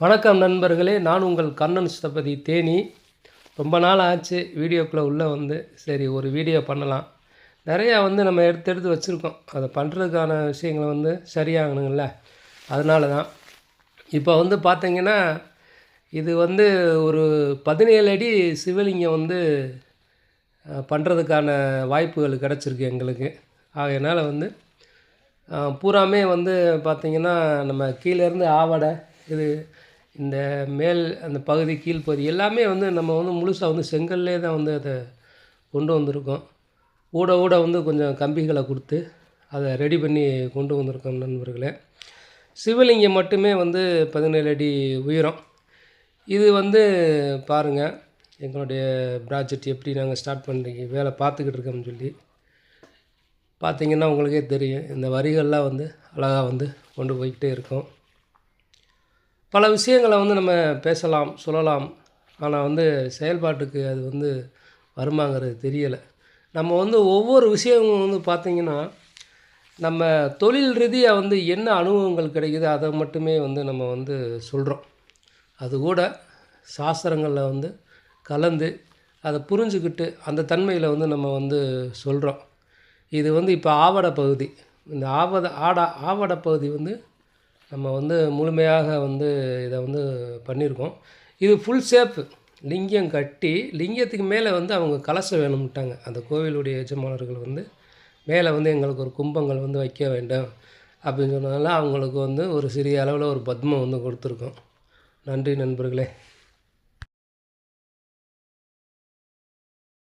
வணக்கம் நண்பர்களே, நான் உங்கள் கண்ணன் ஸ்தபதி தேனி. ரொம்ப நாள் ஆச்சு வீடியோக்குள்ளே உள்ளே வந்து, சரி ஒரு வீடியோ பண்ணலாம். நிறையா நம்ம எடுத்து எடுத்து வச்சுருக்கோம். அதை பண்ணுறதுக்கான விஷயங்களை சரியாகணுங்கள, அதனால தான். இப்போ பார்த்தீங்கன்னா, இது ஒரு 17 அடி சிவலிங்கம் பண்ணுறதுக்கான வாய்ப்புகள் கிடச்சிருக்கு எங்களுக்கு. அதனால் பூராமே பார்த்திங்கன்னா, நம்ம கீழேருந்து ஆவடை இது இந்த மேல் அந்த பகுதி கீழ்ப்பகுதி எல்லாமே நம்ம முழுசாக செங்கல்லே தான் அதை கொண்டு வந்திருக்கோம். ஊட ஊட கொஞ்சம் கம்பிகளை கொடுத்து அதை ரெடி பண்ணி கொண்டு வந்திருக்கோம் நண்பர்களே. சிவலிங்கம் மட்டுமே 17 அடி உயரம். இது பாருங்கள், எங்களுடைய ப்ராஜெக்ட் எப்படி நாங்கள் ஸ்டார்ட் பண்ணுறீங்க வேலை பார்த்துக்கிட்டு இருக்கோம்னு சொல்லி பார்த்திங்கன்னா உங்களுக்கே தெரியும். இந்த வரிகள்லாம் அழகாக கொண்டு போய்கிட்டே இருக்கோம். பல விஷயங்களை நம்ம பேசலாம், சொல்லலாம். ஆனால் செயல்பாட்டுக்கு அது வருமாங்கிறது தெரியலை. நம்ம ஒவ்வொரு விஷயமும் பார்த்திங்கன்னா, நம்ம தொழில் ரீதியாக என்ன அனுபவங்கள் கிடைக்குதோ அதை மட்டுமே நம்ம சொல்கிறோம். அது கூட சாஸ்திரங்களில் கலந்து அதை புரிஞ்சுக்கிட்டு அந்த தன்மையில் நம்ம சொல்கிறோம். இது இப்போ ஆவட பகுதி. இந்த ஆவட பகுதி நம்ம முழுமையாக இதை பண்ணியிருக்கோம். இது ஃபுல் ஷேப்பு லிங்கம் கட்டி, லிங்கத்துக்கு மேலே அவங்க கலசம் வேணும்ட்டாங்க. அந்த கோவிலுடைய எஜமானர்கள் மேலே எங்களுக்கு ஒரு கும்பங்கள் வைக்க வேண்டும் அப்படின்னு சொன்னதால அவங்களுக்கு ஒரு சிறிய அளவில் ஒரு பத்மம் கொடுத்துருக்கோம். நன்றி நண்பர்களே.